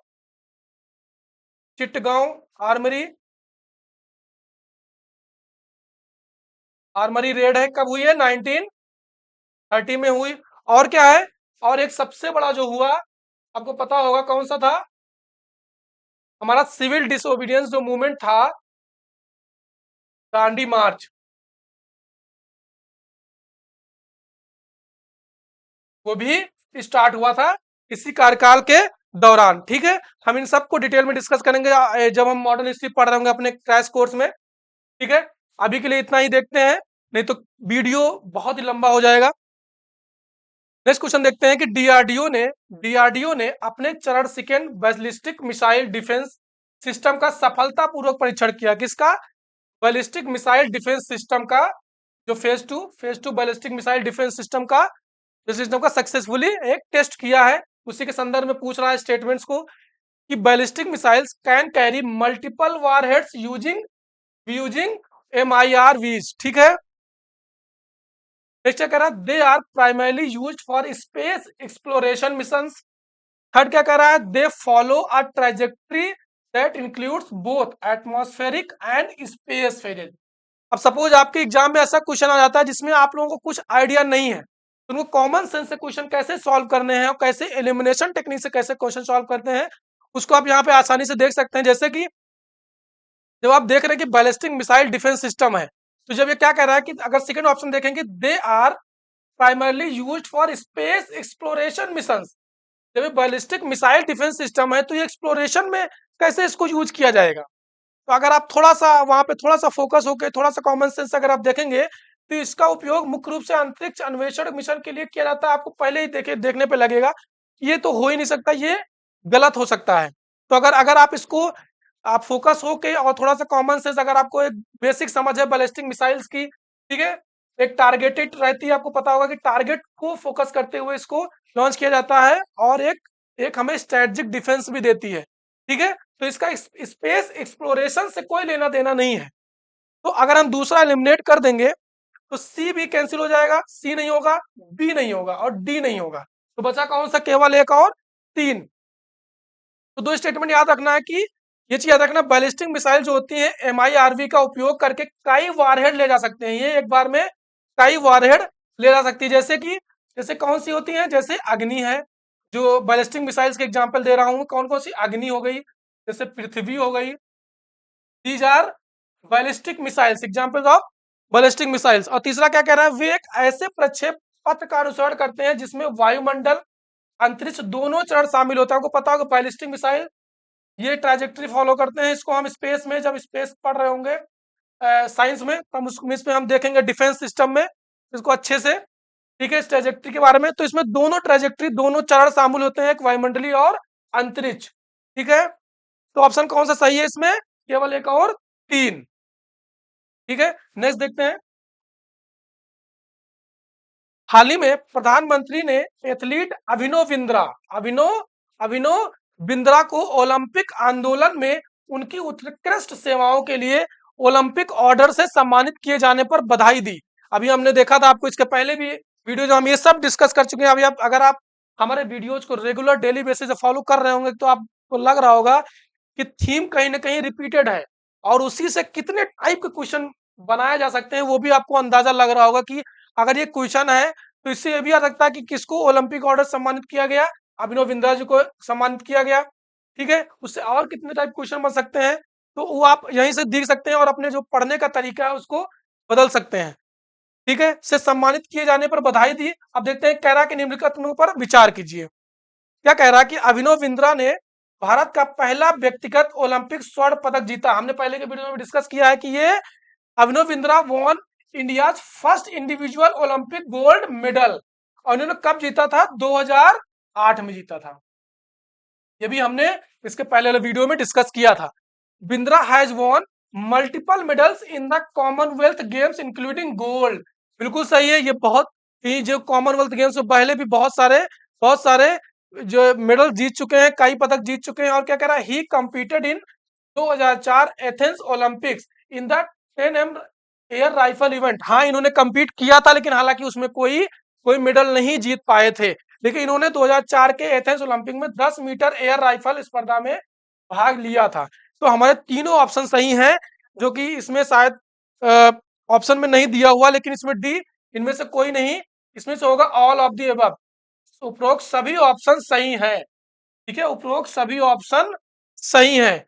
चिट्टगांव आर्मरी आर्मरी रेड है, कब हुई है, 1930 में हुई। और क्या है, और एक सबसे बड़ा जो हुआ, आपको पता होगा कौन सा था, हमारा सिविल डिसोबीडियंस जो मूवमेंट था, दांडी मार्च, वो भी स्टार्ट हुआ था इसी कार्यकाल के दौरान, ठीक है। हम इन सबको डिटेल में डिस्कस करेंगे जब हम मॉडर्न हिस्ट्री पढ़ रहे होंगे अपने क्रैश कोर्स में, ठीक है। अभी के लिए इतना ही देखते हैं, नहीं तो वीडियो बहुत ही लंबा हो जाएगा। नेक्स्ट क्वेश्चन देखते हैं कि डीआरडीओ ने अपने चरण second ballistic missile defence system का सफलतापूर्वक परीक्षण किया, किसका, बैलिस्टिक मिसाइल डिफेंस सिस्टम का, जो phase two ballistic missile defence system का सक्सेसफुली एक टेस्ट किया है। उसी के संदर्भ में पूछ रहा है स्टेटमेंट्स को, कि ballistic missiles can carry multiple warheads using using MIRVs, ठीक है। नेक्स्ट क्या कह रहा है, they are primarily used for space exploration missions. Third क्या कह रहा है, they follow a trajectory that includes both atmospheric and space phases. अब सपोज आपके एग्जाम में ऐसा क्वेश्चन आ जाता है जिसमें आप लोगों को कुछ आइडिया नहीं है, तो उनको कॉमन सेंस से क्वेश्चन कैसे सॉल्व करने हैं और कैसे एलिमिनेशन टेक्निक से कैसे क्वेश्चन सॉल्व करते हैं, उसको आप यहाँ पे आसानी से देख सकते हैं। जैसे कि जब आप देख रहे हैं कि बैलिस्टिक मिसाइल डिफेंस सिस्टम है, तो जब ये क्या कह रहा है कि अगर सेकंड ऑप्शन देखेंगे, they are primarily used for space exploration missions, जब ये बैलिस्टिक मिसाइल डिफेंस सिस्टम है तो ये एक्सप्लोरेशन में कैसे इसको यूज किया जाएगा। तो अगर आप थोड़ा सा वहां पे थोड़ा सा फोकस होकर थोड़ा सा कॉमन सेंस अगर आप देखेंगे, तो इसका उपयोग मुख्य रूप से अंतरिक्ष अन्वेषण मिशन के लिए किया जाता है। आपको पहले ही देखने पे लगेगा ये तो हो ही नहीं सकता, ये गलत हो सकता है। तो अगर अगर आप इसको आप फोकस हो के और थोड़ा सा कॉमन सेंस, अगर आपको एक बेसिक समझ है बैलिस्टिक मिसाइल्स की, ठीक है, एक टारगेटेड रहती है, आपको पता होगा कि टारगेट को फोकस करते हुए इसको लॉन्च किया जाता है, और एक एक हमें स्ट्रेटेजिक डिफेंस भी देती है, ठीक है। तो इसका स्पेस एक्सप्लोरेशन से कोई लेना देना नहीं है। तो अगर हम दूसरा एलिमिनेट कर देंगे तो सी भी कैंसिल हो जाएगा, सी नहीं होगा, बी नहीं होगा और डी नहीं होगा, तो बचा कौन सा, केवल एक और तीन। तो दो स्टेटमेंट याद रखना है कि ये चीज याद रखना, बैलिस्टिक मिसाइल जो होती है MIRV का उपयोग करके कई वारहेड ले जा सकते हैं, ये एक बार में कई वारहेड ले जा सकती है। जैसे कौन सी होती है, जैसे अग्नि है, जो बैलिस्टिक मिसाइल्स के एग्जांपल दे रहा हूं, कौन कौन सी, अग्नि हो गई, जैसे पृथ्वी हो गई, these are ballistic missiles, examples of ballistic missiles. और तीसरा क्या कह रहा है, वे एक ऐसे प्रक्षेप पथ का अनुसरण करते हैं जिसमें वायुमंडल अंतरिक्ष दोनों चरण शामिल होता है। आपको पता होगा बैलिस्टिक मिसाइल ये ट्रैजेक्टरी फॉलो करते हैं, इसको हम स्पेस में जब स्पेस पढ़ रहे होंगे साइंस में, तब इसमें हम देखेंगे डिफेंस सिस्टम में इसको अच्छे से, ठीक है, इस ट्रैजेक्टरी के बारे में। तो इसमें दोनों ट्रैजेक्टरी दोनों चरण शामिल होते हैं, एक वायुमंडलीय और अंतरिक्ष, ठीक है। तो ऑप्शन कौन सा सही है इसमें, केवल एक और तीन, ठीक है। नेक्स्ट देखते हैं, हाल ही में प्रधानमंत्री ने एथलीट अभिनव अभिनव बिंद्रा को ओलंपिक आंदोलन में उनकी उत्कृष्ट सेवाओं के लिए ओलंपिक ऑर्डर से सम्मानित किए जाने पर बधाई दी। अभी हमने देखा था, आपको इसके पहले भी वीडियो जो हम ये सब डिस्कस कर चुके हैं। अभी आप अगर आप हमारे वीडियोज को रेगुलर डेली बेसिस पे फॉलो कर रहे होंगे तो आपको लग रहा होगा कि थीम कहीं ना कहीं रिपीटेड है। और उसी से कितने टाइप के क्वेश्चन बनाए जा सकते हैं वो भी आपको अंदाजा लग रहा होगा कि अगर ये क्वेश्चन है तो इससे ये भी आ सकता है कि किसको ओलंपिक ऑर्डर सम्मानित किया गया, अभिनव बिंद्रा जी को सम्मानित किया गया। ठीक है, उससे और कितने टाइप क्वेश्चन बन सकते हैं तो वो आप यहीं से देख सकते हैं और अपने जो पढ़ने का तरीका है उसको बदल सकते हैं। ठीक है, से सम्मानित किए जाने पर बधाई दी। अब देखते हैं, कह रहा है कि निम्नलिखित पर विचार कीजिए। क्या कह रहा है कि अभिनव बिंद्रा ने भारत का पहला व्यक्तिगत ओलंपिक स्वर्ण पदक जीता। हमने पहले के वीडियो में डिस्कस किया है कि ये Abhinav Bindra won India first individual Olympic gold medal, और इन्होंने कब जीता था? 2008 में जीता था। ये भी हमने इसके पहले वाले वीडियो में डिस्कस किया था। Bindra has won multiple medals in the Commonwealth games including gold. बिल्कुल सही है, ये बहुत ही जो कॉमनवेल्थ गेम्स में पहले भी बहुत सारे जो मेडल जीत चुके हैं, कई पदक जीत चुके हैं। और क्या कह रहा है? He competed in 2004 Athens Olympics in the 10 air rifle event. हाँ, इन्होंने कम्पीट किया था, लेकिन हालांकि उसमें कोई कोई मेडल नहीं जीत पाए थे। लेकिन इन्होंने 2004 के एथेंस ओलंपिक में 10 मीटर एयर राइफल स्पर्धा में भाग लिया था। तो हमारे तीनों ऑप्शन सही हैं, जो कि इसमें शायद ऑप्शन में नहीं दिया हुआ, लेकिन इसमें डी, इनमें से कोई नहीं, इसमें से होगा ऑल ऑफ दी अबव। उपरोक्त सभी ऑप्शन सही हैं। ठीक है, उपरोक्त सभी ऑप्शन सही हैं।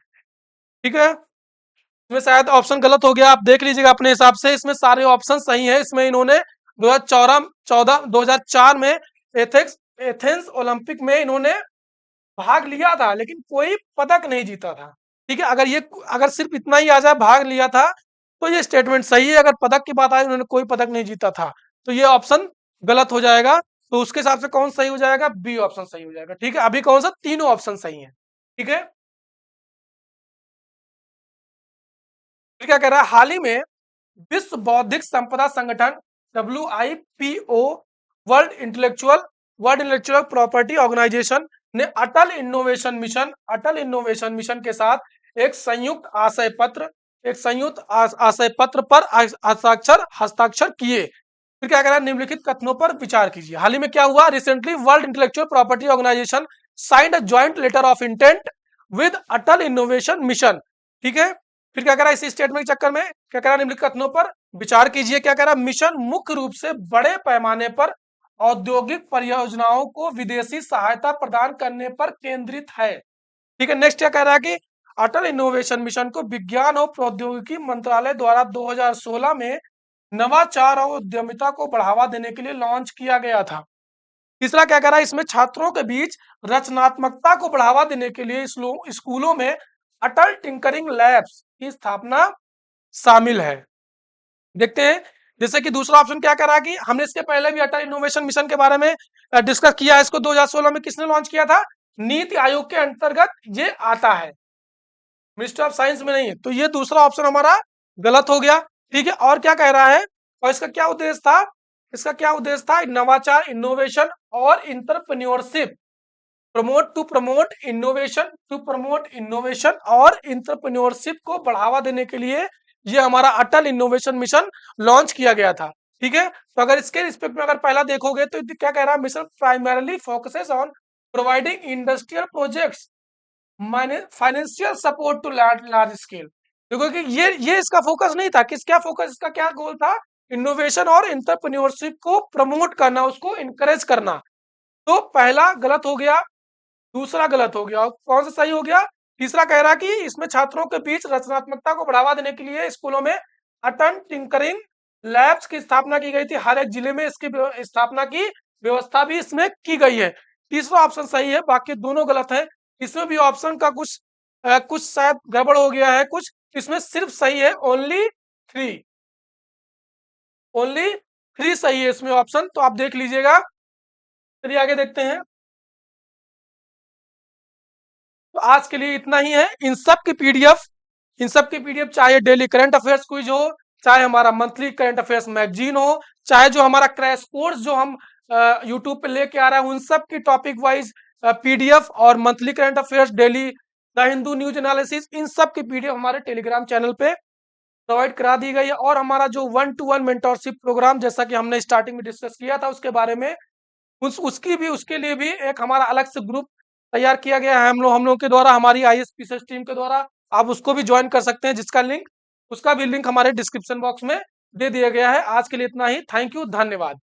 ठीक है, इसमें शायद ऑप्शन गलत हो गया, आप देख लीजिएगा अपने हिसाब से। इसमें सारे ऑप्शन सही हैं। इसमें इन्होंने 2004 में एथेंस ओलंपिक में इन्होंने भाग लिया था, लेकिन कोई पदक नहीं जीता था। ठीक है, अगर सिर्फ इतना ही आ जाए भाग लिया था तो ये स्टेटमेंट सही है। अगर पदक की बात आए उन्होंने कोई पदक नहीं जीता था तो ये ऑप्शन गलत हो जाएगा। तो उसके हिसाब से कौन सही हो जाएगा? बी ऑप्शन सही हो जाएगा। ठीक है, अभी कौन सा? तीनों ऑप्शन सही है। ठीक है, फिर क्या कह रहा है? हाल ही में विश्व बौद्धिक संपदा संगठन WIPO world intellectual property organisation ने अटल इनोवेशन मिशन के साथ एक संयुक्त आशय पत्र पर हस्ताक्षर किए। फिर क्या कह रहा है? निम्नलिखित कथनों पर विचार कीजिए। हाल ही में क्या हुआ? Recently world intellectual property organisation signed a joint letter of intent with Atal innovation mission. ठीक है, फिर क्या कह रहा है? इसी स्टेटमेंट के चक्कर में क्या कह रहा है? निम्नलिखित कथनों पर विचार कीजिए। क्या कह रहा है? मिशन मुख्य रूप से बड़े पैमाने पर औद्योगिक परियोजनाओं को विदेशी सहायता प्रदान करने पर केंद्रित है। ठीक है, नेक्स्ट क्या कह रहा है कि अटल इनोवेशन मिशन को विज्ञान और प्रौद्योगिकी मंत्रालय द्वारा 2016 में नवाचार और उद्यमिता को बढ़ावा देने के लिए लॉन्च किया गया था। तीसरा क्या कह रहा है? इसमें छात्रों के बीच रचनात्मकता को बढ़ावा देने के लिए स्कूलों में अटल टिंकरिंग लैब्स की स्थापना शामिल है। देखते हैं, जैसे कि दूसरा ऑप्शन क्या कह रहा है कि हमने इसके पहले भी अटल इनोवेशन मिशन के बारे में डिस्कस किया है। इसको 2016 में किसने लॉन्च किया था? नीति आयोग के अंतर्गत ये आता है, मिनिस्ट्री ऑफ साइंस में नहीं है। तो ये दूसरा ऑप्शन हमारा गलत हो गया। ठीक है, और क्या कह रहा है? और इसका क्या उद्देश्य था? इसका क्या उद्देश्य था? नवाचार, इनोवेशन और इंटरप्रेन्योरशिप, टू प्रमोट इनोवेशन और इंटरप्रेन्योरशिप को बढ़ावा देने के लिए ये हमारा अटल इनोवेशन मिशन लॉन्च किया गया था। ठीक है, तो अगर इसके रिस्पेक्ट में अगर पहला देखोगे तो क्या कह रहा है? Mission primarily focuses on providing industrial projects financial support to large scale. देखो कि ये इसका फोकस नहीं था। क्या फोकस, इसका क्या गोल था? इनोवेशन और इंटरप्रेन्योरशिप को प्रमोट करना, उसको इनकरेज करना। तो पहला गलत हो गया, दूसरा गलत हो गया, और कौन सा सही हो गया? तीसरा कह रहा कि इसमें छात्रों के बीच रचनात्मकता को बढ़ावा देने के लिए स्कूलों में अटल टिंकरिंग लैब्स की स्थापना की गई थी। हर एक जिले में इसकी स्थापना की व्यवस्था भी इसमें की गई है। तीसरा ऑप्शन सही है, बाकी दोनों गलत है। इसमें भी ऑप्शन का कुछ शायद गड़बड़ हो गया है कुछ। इसमें सिर्फ सही है थ्री ओनली थ्री सही है इसमें ऑप्शन, तो आप देख लीजिएगा। चलिए आगे देखते हैं। तो आज के लिए इतना ही है। इन सब की पीडीएफ चाहे डेली करंट अफेयर्स क्विज हो, चाहे हमारा मंथली करंट अफेयर्स मैगजीन हो, चाहे जो हमारा क्रैश कोर्स जो हम यूट्यूब पे लेके आ रहे हैं, उन सब की टॉपिक वाइज पीडीएफ और monthly current affairs, daily the Hindu news analysis, इन सब की पीडीएफ हमारे टेलीग्राम चैनल पे प्रोवाइड करा दी गई है। और हमारा जो 1-to-1 मेंटरशिप प्रोग्राम, जैसा कि हमने स्टार्टिंग में डिस्कस किया था उसके बारे में, उसके लिए भी एक हमारा अलग से ग्रुप तैयार किया गया है हम लोग के द्वारा, हमारी आईएसपीसीएस टीम के द्वारा। आप उसको भी ज्वाइन कर सकते हैं, जिसका लिंक उसका भी लिंक हमारे डिस्क्रिप्शन बॉक्स में दे दिया गया है। आज के लिए इतना ही। थैंक यू, धन्यवाद।